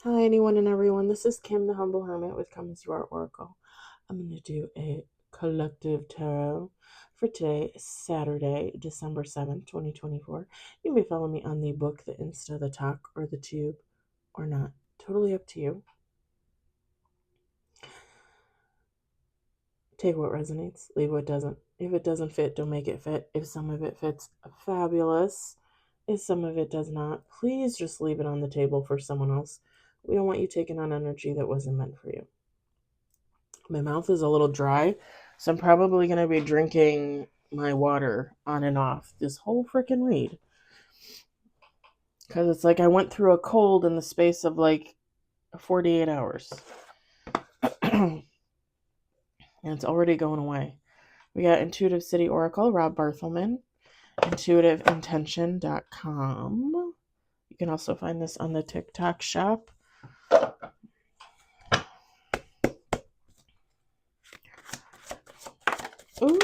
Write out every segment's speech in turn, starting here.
Hi, anyone and everyone. This is Kim, the Humble Hermit with Come As You Are Oracle. I'm going to do a collective tarot for today, Saturday, December 7th, 2024. You may follow me on the book, the Insta, the Talk, or the Tube, or not. Totally up to you. Take what resonates, leave what doesn't. If it doesn't fit, don't make it fit. If some of it fits, fabulous. If some of it does not, please just leave it on the table for someone else. We don't want you taking on energy that wasn't meant for you. My mouth is a little dry, so I'm probably going to be drinking my water on and off this whole freaking read. Because it's like I went through a cold in the space of like 48 hours. And it's already going away. We got Intuitive City Oracle, Rob Barthelman, intuitiveintention.com. You can also find this on the TikTok shop. Ooh.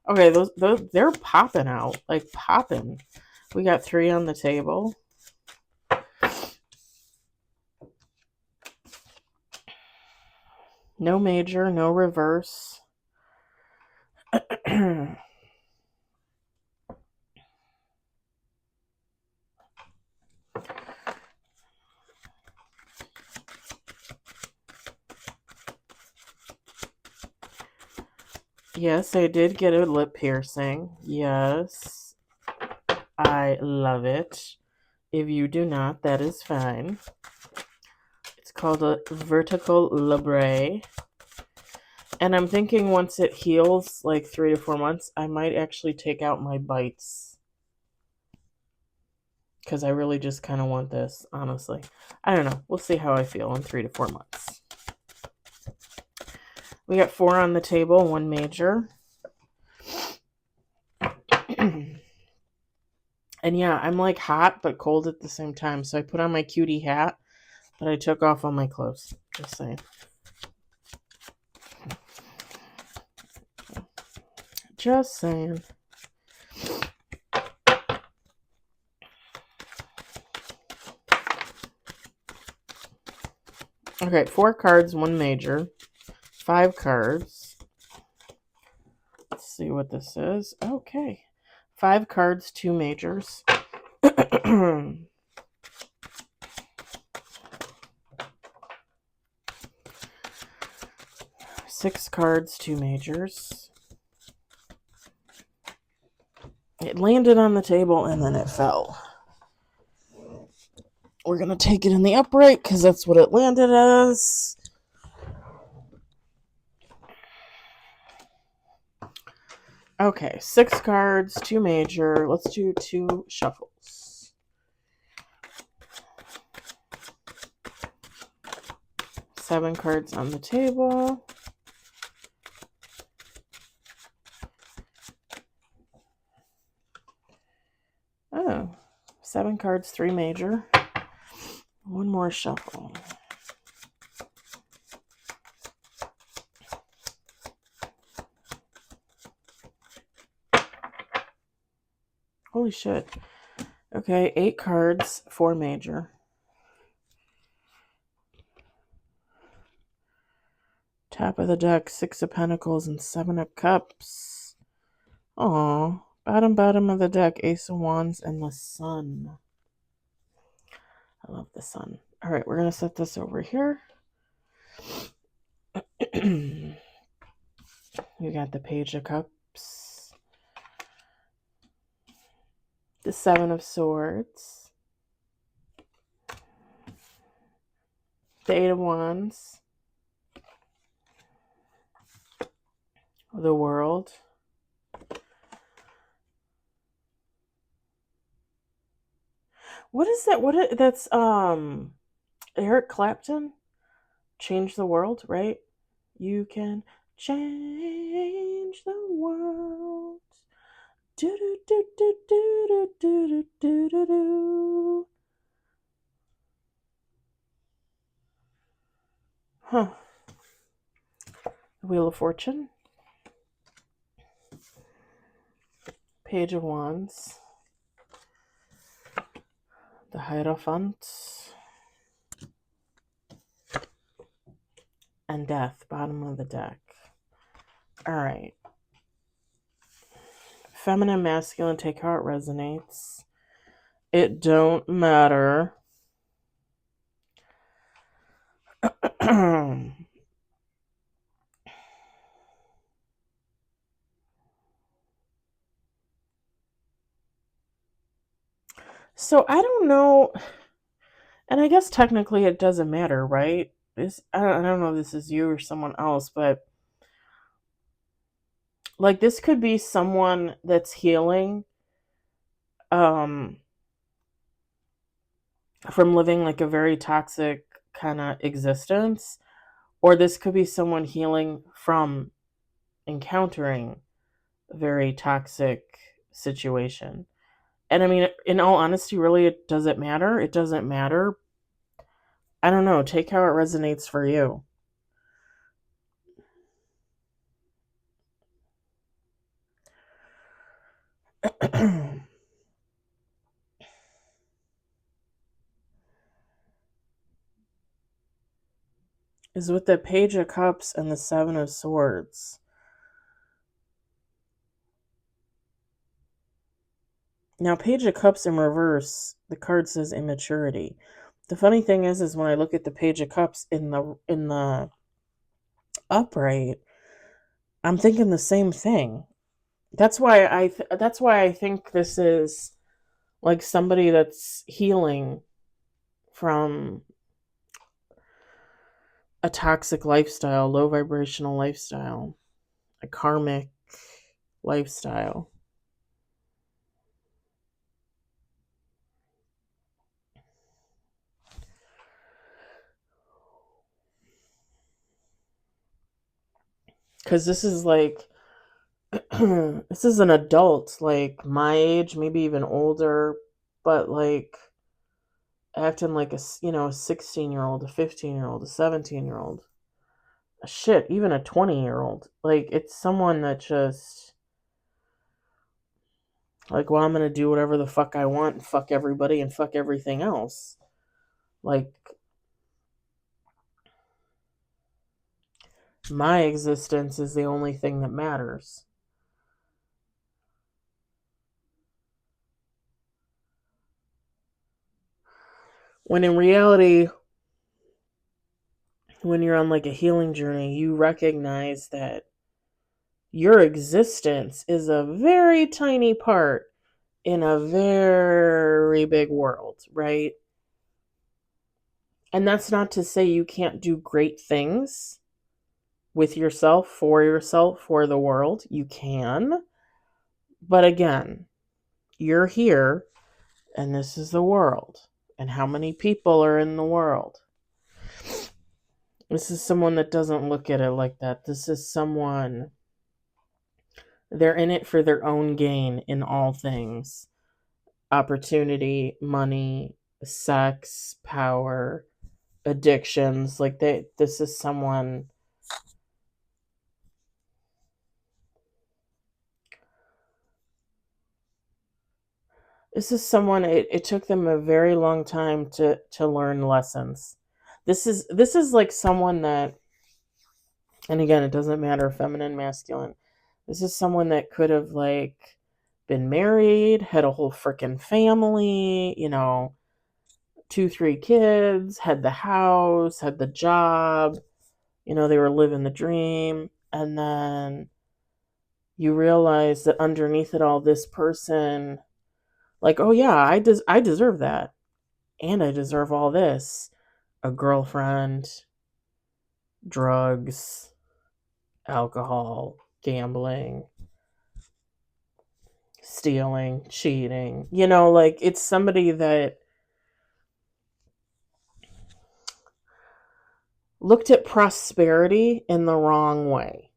Okay, those they're popping out, like popping. We got 3 on the table. No major, no reverse. Yes, I did get a lip piercing. Yes, I love it. If you do not, that is fine. It's called a vertical labrae. And I'm thinking once it heals, like 3 to 4 months, I might actually take out my bites. Because I really just kind of want this, honestly. I don't know. We'll see how I feel in 3 to 4 months. We got 4 on the table, 1 major. And yeah, I'm like hot but cold at the same time. So I put on my cutie hat, but I took off all my clothes. Just saying. Just saying. Okay, 4 cards, 1 major. 5 cards. Let's see what this is. Okay. 5 cards, 2 majors. 6 cards, 2 majors. It landed on the table and then it fell. We're going to take it in the upright because that's what it landed as. Okay, 6 cards, 2 major. Let's do 2 shuffles. 7 cards on the table. Oh, 7 cards, 3 major. 1 more shuffle. Holy shit. Okay, 8 cards, 4 major. Top of the deck, 6 of Pentacles and 7 of Cups. Aww. Bottom of the deck, Ace of Wands and the Sun. I love the Sun. Alright, we're going to set this over here. We got the Page of Cups. The 7 of Swords. The 8 of Wands. The World. What is that? That's Eric Clapton? Change the World, right? You can change the world. Do do do do do do do do do. Huh. Wheel of Fortune. Page of Wands. The Hierophant. And Death, bottom of the deck. All right. Feminine, masculine, take how it resonates. It don't matter. So I don't know, and I guess technically it doesn't matter, right? I don't know if this is you or someone else, but like this could be someone that's healing um from living like a very toxic kind of existence, or this could be someone healing from encountering a very toxic situation. And I mean, in all honesty, really, does it matter? It doesn't matter. I don't know. Take how it resonates for you. Is with the Page of Cups and the Seven of Swords. Now, Page of Cups in reverse, the card says immaturity. The funny thing is when I look at the Page of Cups in the upright, I'm thinking the same thing. That's why I think this is like somebody that's healing from a toxic lifestyle, low vibrational lifestyle, a karmic lifestyle. Because this is like, this is an adult, like my age, maybe even older, but like acting like a 16-year-old, a 15-year-old, a 17-year-old, a shit, even a 20-year-old. Like it's someone that just like, well, I'm gonna do whatever the fuck I want and fuck everybody and fuck everything else. Like my existence is the only thing that matters. When in reality, when you're on like a healing journey, you recognize that your existence is a very tiny part in a very big world, right? And that's not to say you can't do great things with yourself, for the world. You can. But again, you're here and this is the world. And how many people are in the world? This is someone that doesn't look at it like that. This is someone, they're in it for their own gain in all things: opportunity, money, sex, power, addictions. Like this is someone, it took them a very long time to learn lessons. This is like someone that, and again, it doesn't matter feminine, masculine. This is someone that could have like been married, had a whole freaking family, 2, 3 kids, had the house, had the job, they were living the dream. And then you realize that underneath it all, this person, like, oh yeah, I deserve that. And I deserve all this: a girlfriend, drugs, alcohol, gambling, stealing, cheating. Like it's somebody that looked at prosperity in the wrong way.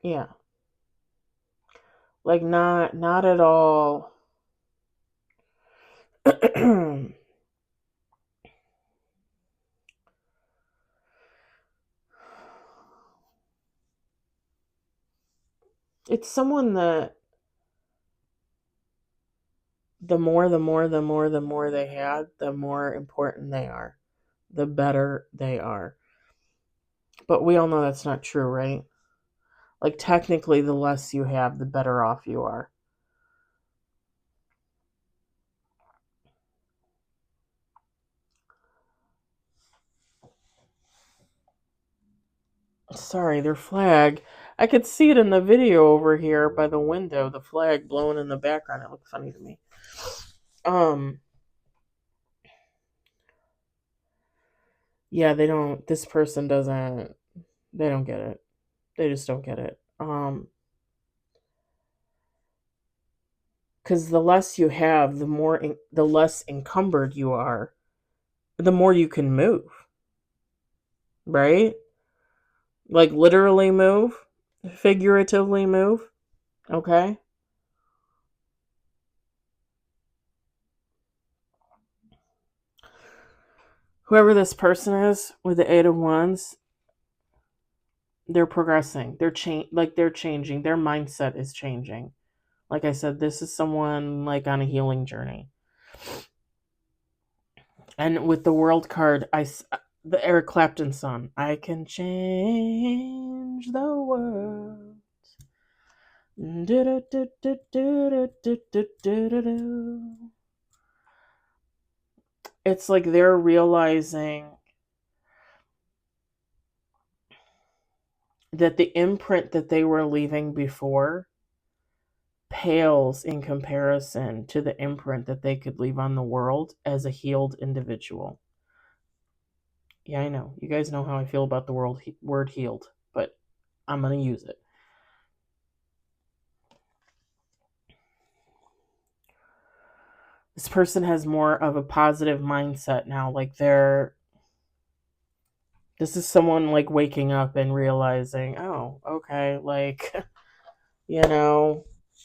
Yeah. Like not at all. It's someone that the more they had, the more important they are, the better they are. But we all know that's not true, right? Like, technically, the less you have, the better off you are. Sorry, their flag. I could see it in the video over here by the window, the flag blowing in the background. It looked funny to me. Yeah, this person doesn't, they don't get it. They just don't get it. Because the less you have, the less encumbered you are, the more you can move, right? Like, literally move, figuratively move, okay? Whoever this person is with the Eight of Wands, they're progressing. They're changing. Their mindset is changing. Like I said, this is someone like on a healing journey. And with the World card, the Eric Clapton song, I can change the world. It's like they're realizing that the imprint that they were leaving before pales in comparison to the imprint that they could leave on the world as a healed individual. Yeah, I know. You guys know how I feel about the word healed, but I'm going to use it. This person has more of a positive mindset now. Like, this is someone like waking up and realizing, oh, okay, like,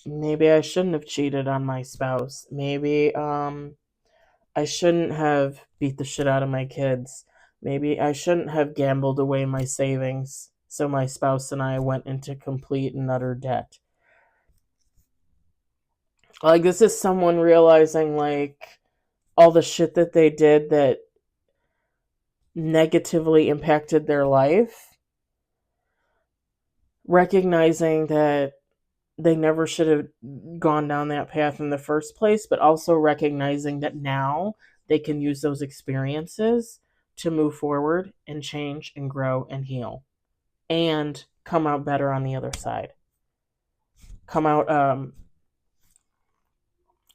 maybe I shouldn't have cheated on my spouse. Maybe I shouldn't have beat the shit out of my kids. Maybe I shouldn't have gambled away my savings so my spouse and I went into complete and utter debt. Like, this is someone realizing, like, all the shit that they did that negatively impacted their life, recognizing that they never should have gone down that path in the first place, but also recognizing that now they can use those experiences to move forward and change and grow and heal and come out better on the other side. Come out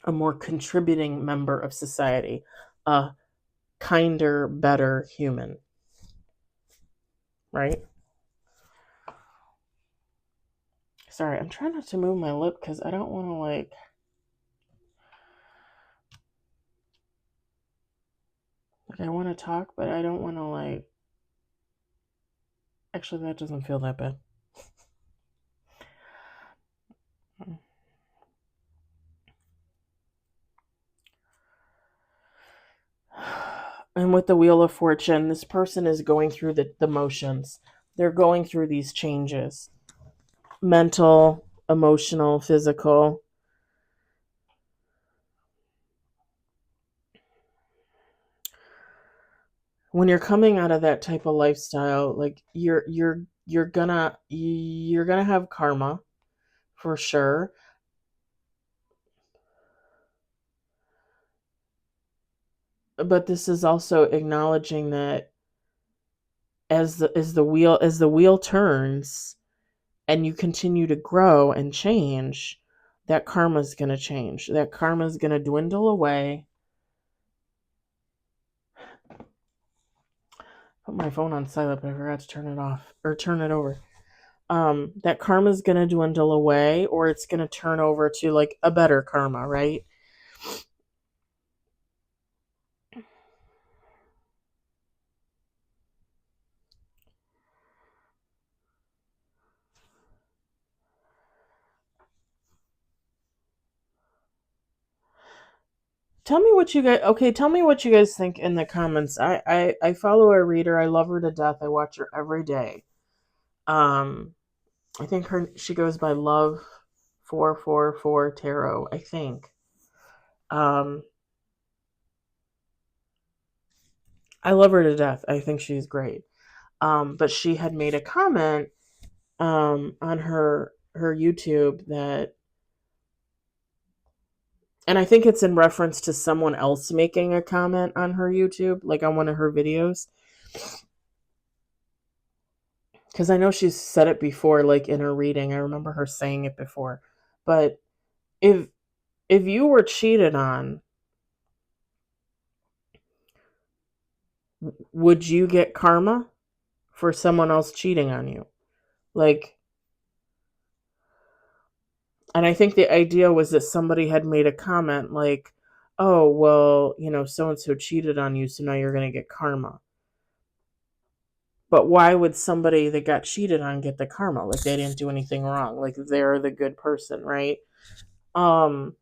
a more contributing member of society, a kinder, better human. Right? Sorry, I'm trying not to move my lip because I don't want to, like, I want to talk, but I don't want to, like, actually, that doesn't feel that bad. And with the Wheel of Fortune, this person is going through the motions. They're going through these changes. Mental, emotional, physical. When you're coming out of that type of lifestyle, like, you're gonna have karma for sure. But this is also acknowledging that as the wheel turns and you continue to grow and change, that karma is going to change. That karma is going to dwindle away. Put my phone on silent, but I forgot to turn it off or turn it over. That karma is going to dwindle away, or it's going to turn over to, like, a better karma, right? Tell me what you guys think in the comments. I follow a reader. I love her to death. I watch her every day. I think she goes by Love 444 Tarot, I think. I love her to death. I think she's great. But she had made a comment on her YouTube that, and I think it's in reference to someone else making a comment on her YouTube, like on one of her videos. Because I know she's said it before, like in her reading. I remember her saying it before. But if you were cheated on, would you get karma for someone else cheating on you? Like, and I think the idea was that somebody had made a comment like, oh, well, so-and-so cheated on you, so now you're going to get karma. But why would somebody that got cheated on get the karma? Like, they didn't do anything wrong. Like, they're the good person, right? And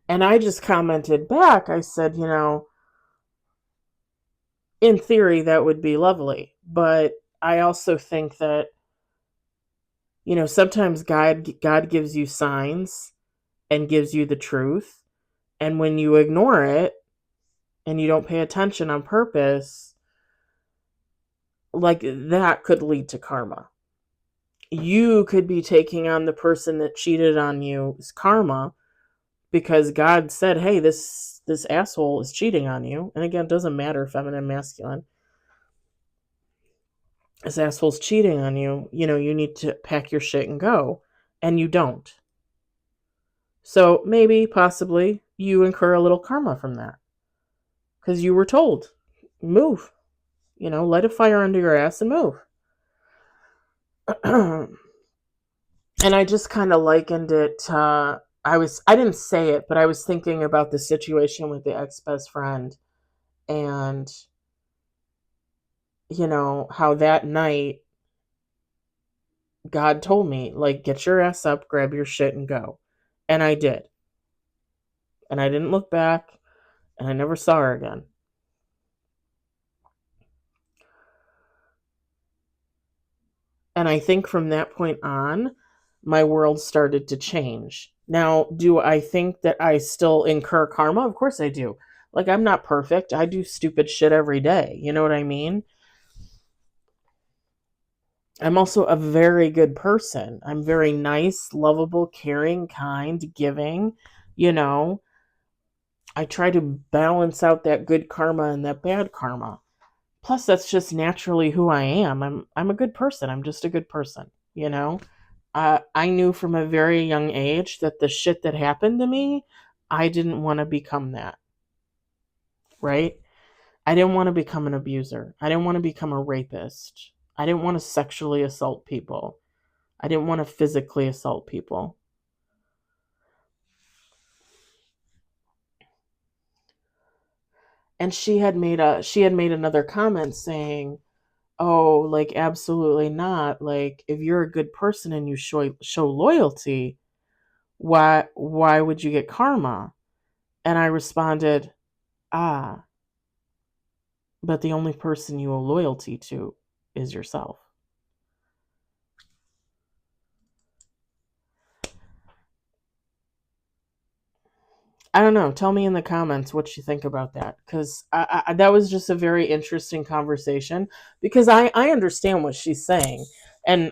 I just commented back. I said, in theory, that would be lovely. But I also think that, sometimes God gives you signs and gives you the truth. And when you ignore it and you don't pay attention on purpose, like, that could lead to karma. You could be taking on the person that cheated on you's karma because God said, hey, this asshole is cheating on you. And again, it doesn't matter feminine, masculine. This asshole's cheating on you. You need to pack your shit and go. And you don't. So maybe, possibly, you incur a little karma from that. Because you were told, move. Light a fire under your ass and move. And I just kind of likened it. I didn't say it, but I was thinking about the situation with the ex-best friend. And, how that night, God told me, like, get your ass up, grab your shit, and go. And I did. And I didn't look back, and I never saw her again. And I think from that point on, my world started to change. Now, do I think that I still incur karma? Of course I do. Like, I'm not perfect. I do stupid shit every day. You know what I mean? I'm also a very good person. I'm very nice, lovable, caring, kind, giving. I try to balance out that good karma and that bad karma. Plus, that's just naturally who I am. I'm a good person. I'm just a good person. I knew from a very young age that the shit that happened to me, I didn't want to become that. Right? I didn't want to become an abuser. I didn't want to become a rapist. I didn't want to sexually assault people. I didn't want to physically assault people. And she had made another comment saying, oh, like, absolutely not. Like, if you're a good person and you show loyalty, why would you get karma? And I responded, but the only person you owe loyalty to is yourself. I don't know. Tell me in the comments what you think about that, because that was just a very interesting conversation. Because I understand what she's saying, and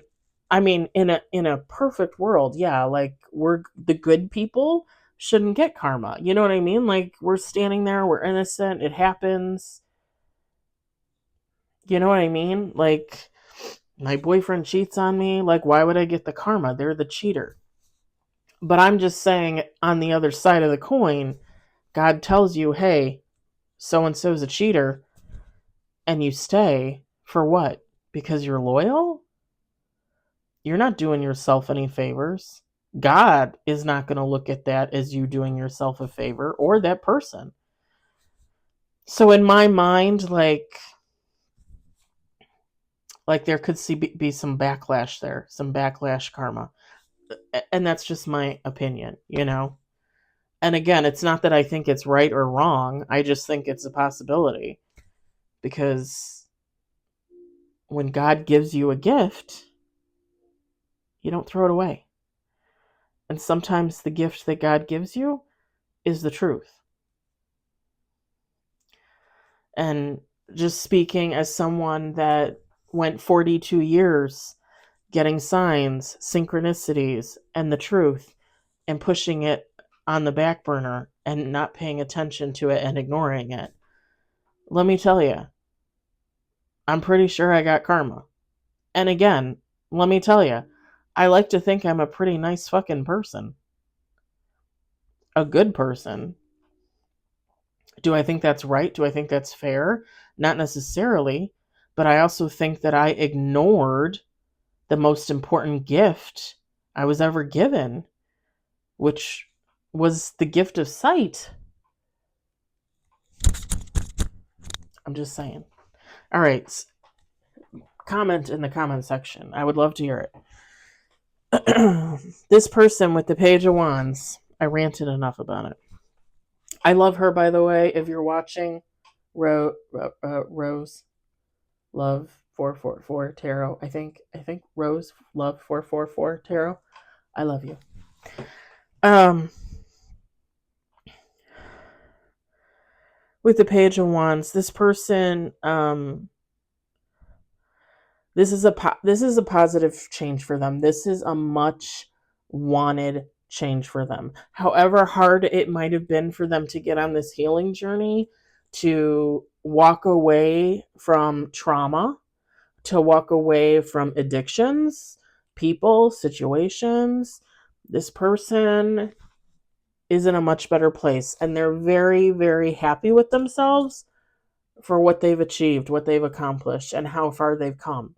I mean, in a perfect world, yeah, like, we're the good people shouldn't get karma. You know what I mean? Like, we're standing there, we're innocent, it happens. You know what I mean? Like, my boyfriend cheats on me. Like, why would I get the karma? They're the cheater. But I'm just saying, on the other side of the coin, God tells you, hey, so-and-so's a cheater, and you stay. For what? Because you're loyal? You're not doing yourself any favors. God is not going to look at that as you doing yourself a favor, or that person. So in my mind, like there could be some backlash there, some backlash karma. And that's just my opinion, And again, it's not that I think it's right or wrong. I just think it's a possibility. Because when God gives you a gift, you don't throw it away. And sometimes the gift that God gives you is the truth. And just speaking as someone that went 42 years getting signs, synchronicities, and the truth, and pushing it on the back burner and not paying attention to it and ignoring it, let me tell you, I'm pretty sure I got karma. And again, let me tell you, I like to think I'm a pretty nice fucking person. A good person. Do I think that's right? Do I think that's fair? Not necessarily. But I also think that I ignored the most important gift I was ever given, which was the gift of sight. I'm just saying. All right. Comment in the comment section. I would love to hear it. This person with the Page of Wands, I ranted enough about it. I love her, by the way. If you're watching, Rose Love 444 Tarot. I think Rose Love 444 Tarot. I love you. With the Page of Wands, this person, this is a positive change for them. This is a much wanted change for them. However hard it might have been for them to get on this healing journey, to walk away from trauma, to walk away from addictions, people, situations, this person is in a much better place, and they're very, very happy with themselves for what they've achieved, what they've accomplished, and how far they've come.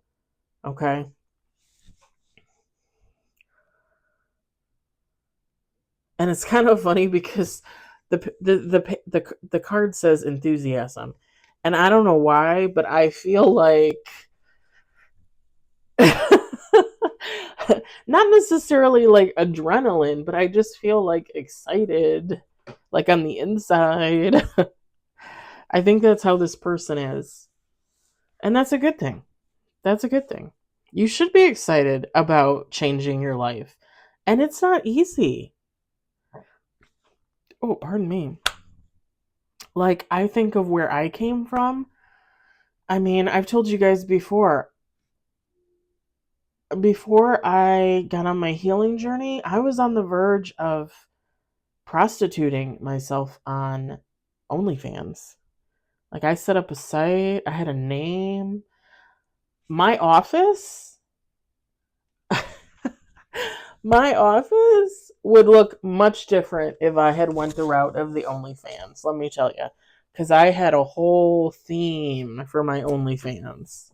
Okay? And it's kind of funny because the card says enthusiasm. And I don't know why, but I feel like not necessarily like adrenaline, but I just feel like excited, like on the inside. I think that's how this person is. And that's a good thing. That's a good thing. You should be excited about changing your life. And it's not easy. Oh, pardon me. Like, I think of where I came from. I mean, I've told you guys before I got on my healing journey, I was on the verge of prostituting myself on OnlyFans. Like, I set up a site, I had a name. My office, my office would look much different if I had went the route of the OnlyFans, let me tell you. Because I had a whole theme for my OnlyFans.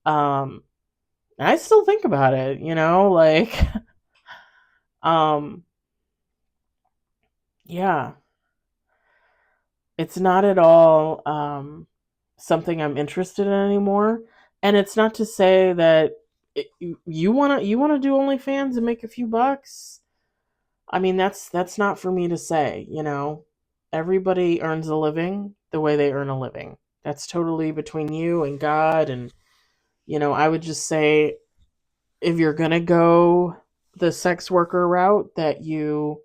I still think about it, like, yeah, it's not at all something I'm interested in anymore. And it's not to say that you wanna do OnlyFans and make a few bucks. I mean, that's not for me to say. Everybody earns a living the way they earn a living. That's totally between you and God. And I would just say, if you're gonna go the sex worker route, that you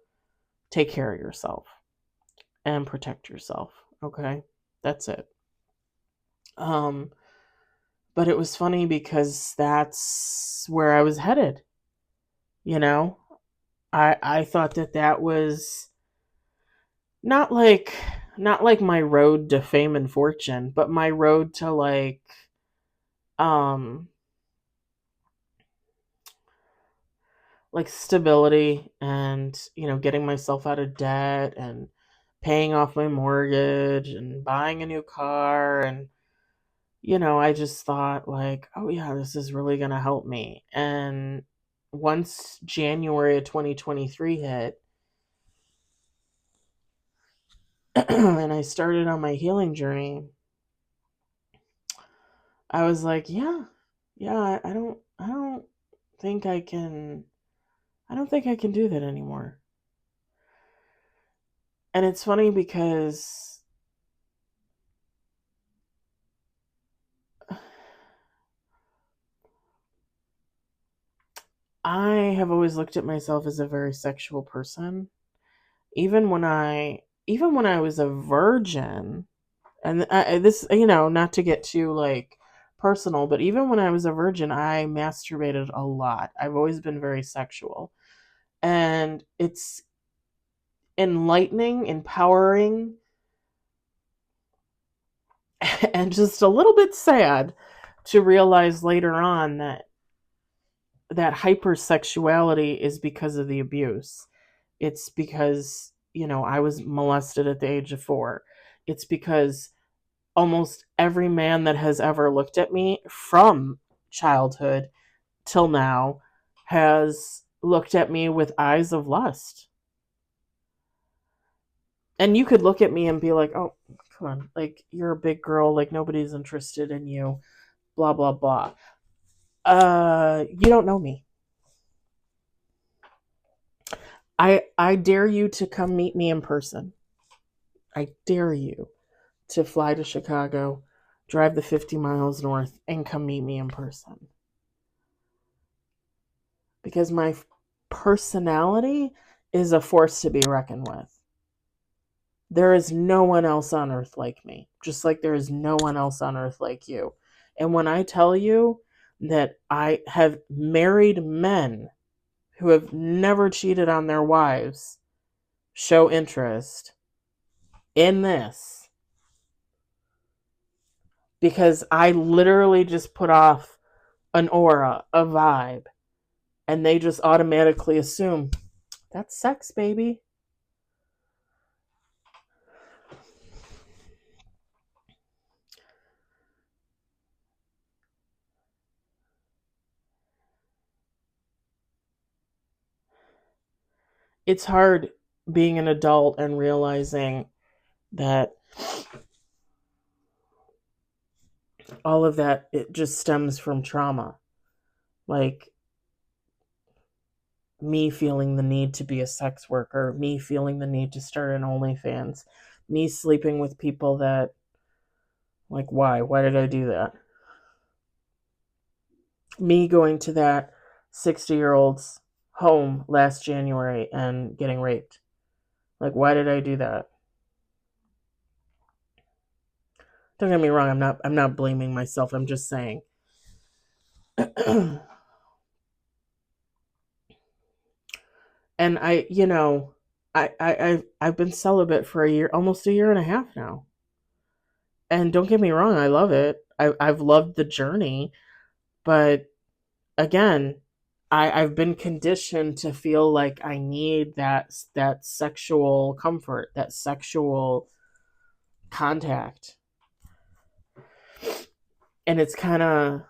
take care of yourself and protect yourself. Okay, that's it. But it was funny because that's where I was headed. You know, I thought that was not like my road to fame and fortune, but my road to um like stability, and getting myself out of debt, and paying off my mortgage, and buying a new car. And I just thought, like, oh yeah, this is really going to help me. And once January of 2023 hit, and I started on my healing journey, I was like, yeah, I don't think I can do that anymore. And it's funny because I have always looked at myself as a very sexual person. Even when I was a virgin, and this, not to get too like personal, but even when I was a virgin, I masturbated a lot. I've always been very sexual. And it's enlightening, empowering, and just a little bit sad to realize later on that hypersexuality is because of the abuse. It's because, I was molested at the age of 4. It's because almost every man that has ever looked at me from childhood till now has looked at me with eyes of lust. And you could look at me and be like, oh, come on, like, you're a big girl, like, nobody's interested in you, blah, blah, blah. You don't know me. I dare you to come meet me in person. I dare you to fly to Chicago, drive the 50 miles north, and come meet me in person. Because my personality is a force to be reckoned with. There is no one else on earth like me, just like there is no one else on earth like you. And when I tell you that I have married men who have never cheated on their wives show interest in this, because I literally just put off an aura, a vibe, and they just automatically assume that's sex, baby. It's hard being an adult and realizing that all of that, it just stems from trauma. Like me feeling the need to be a sex worker, me feeling the need to start an OnlyFans, me sleeping with people that, like, why? Why did I do that? Me going to that 60-year-old's home last January and getting raped. Like, why did I do that? Don't get me wrong, I'm not blaming myself. I'm just saying. And I've been celibate for almost a year and a half now. And don't get me wrong, I love it. I've loved the journey, but again, I've been conditioned to feel like I need that sexual comfort, that sexual contact. And it's kind of,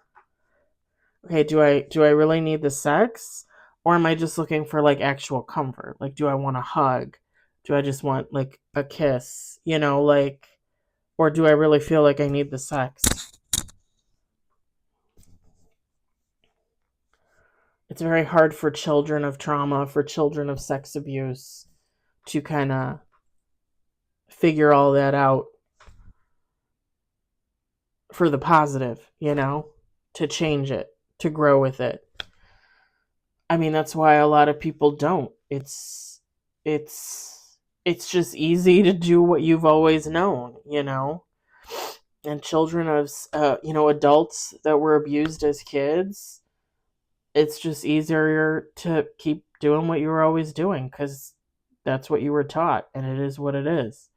okay, do I really need the sex, or am I just looking for like actual comfort? Like, do I want a hug? Do I just want like a kiss? Like, or do I really feel like I need the sex? It's very hard for children of trauma, for children of sex abuse, to kind of figure all that out for the positive, to change it, to grow with it. I mean, that's why a lot of people don't. It's just easy to do what you've always known, And children of adults that were abused as kids, it's just easier to keep doing what you were always doing because that's what you were taught, and it is what it is.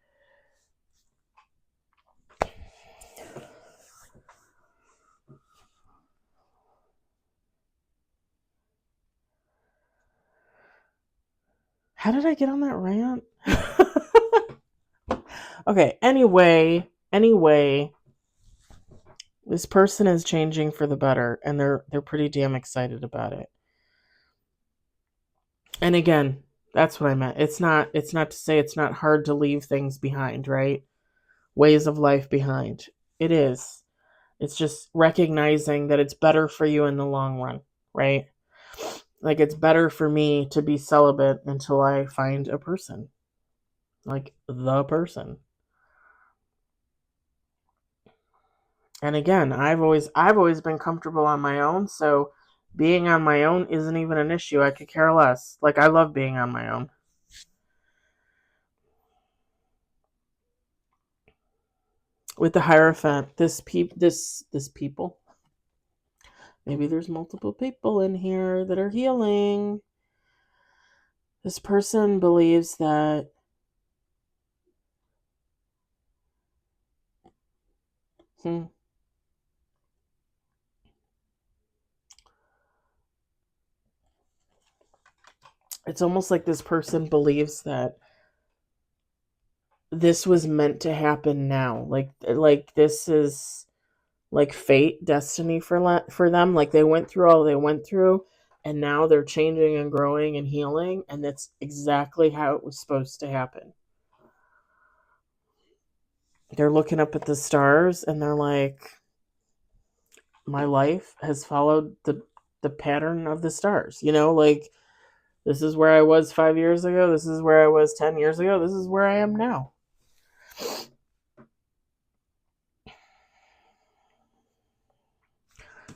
How did I get on that rant? Okay, anyway, this person is changing for the better, and they're pretty damn excited about it. And again, that's what I meant. It's not to say it's not hard to leave things behind, right? Ways of life behind. It is. It's just recognizing that it's better for you in the long run, right? Like, it's better for me to be celibate until I find a person. Like, the person. And again, I've always been comfortable on my own, so being on my own isn't even an issue. I could care less. Like, I love being on my own. With the Hierophant, this people. Maybe there's multiple people in here that are healing. This person believes that it's almost like this person believes that this was meant to happen now. Like this is like fate, destiny for them. Like they went through all they went through, and now they're changing and growing and healing, and that's exactly how it was supposed to happen. They're looking up at the stars and they're like, my life has followed the pattern of the stars. Like, this is where I was 5 years ago, this is where I was 10 years ago, this is where I am now.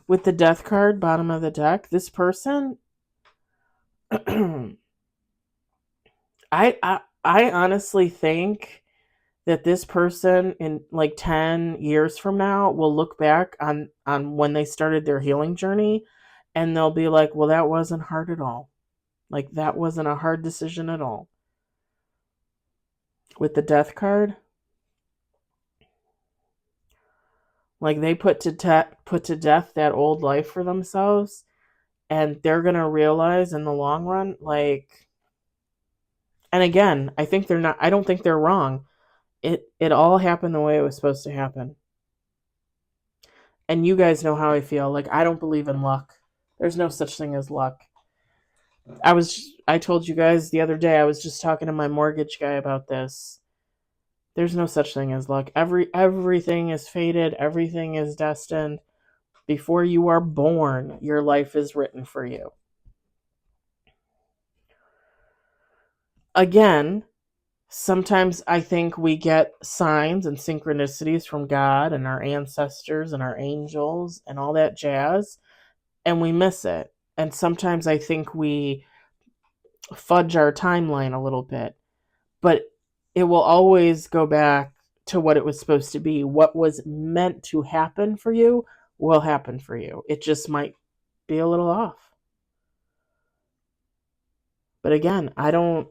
With the Death card, bottom of the deck, this person, I honestly think that this person in like 10 years from now will look back on when they started their healing journey, and they'll be like, well, that wasn't hard at all. Like, that wasn't a hard decision at all. With the Death card, like, they put to death that old life for themselves, and they're going to realize in the long run, like, and again, I don't think they're wrong. It all happened the way it was supposed to happen. And you guys know how I feel. Like, I don't believe in luck. There's no such thing as luck. I told you guys the other day, I was just talking to my mortgage guy about this. There's no such thing as luck. Everything is fated. Everything is destined. Before you are born, your life is written for you. Again, sometimes I think we get signs and synchronicities from God and our ancestors and our angels and all that jazz, and we miss it. And sometimes I think we fudge our timeline a little bit, but it will always go back to what it was supposed to be. What was meant to happen for you will happen for you. It just might be a little off. But again, I don't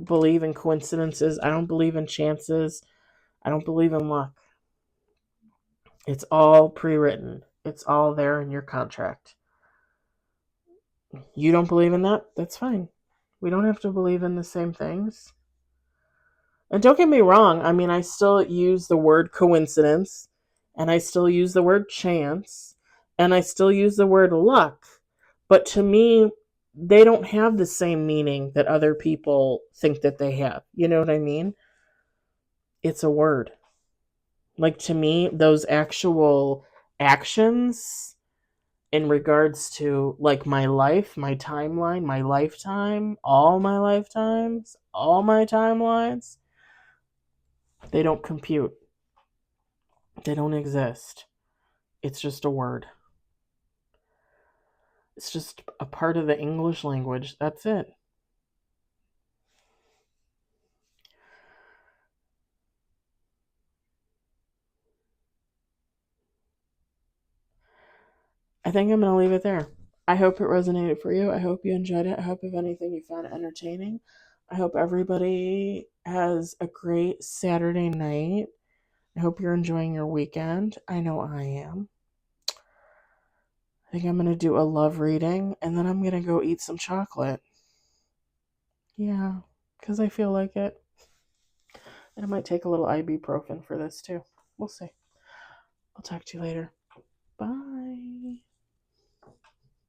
believe in coincidences. I don't believe in chances. I don't believe in luck. It's all pre-written. It's all there in your contract. You don't believe in that? That's fine. We don't have to believe in the same things. And don't get me wrong, I mean, I still use the word coincidence, and I still use the word chance, and I still use the word luck. But to me, they don't have the same meaning that other people think that they have. You know what I mean? It's a word. Like, to me, those actual actions in regards to, like, my life, my timeline, my lifetime, all my lifetimes, all my timelines, they don't compute. They don't exist. It's just a word. It's just a part of the English language. That's it. I think I'm going to leave it there. I hope it resonated for you. I hope you enjoyed it. I hope, if anything, you found it entertaining. I hope everybody has a great Saturday night. I hope you're enjoying your weekend. I know I am. I think I'm going to do a love reading, and then I'm going to go eat some chocolate. Yeah, because I feel like it. And I might take a little ibuprofen for this, too. We'll see. I'll talk to you later.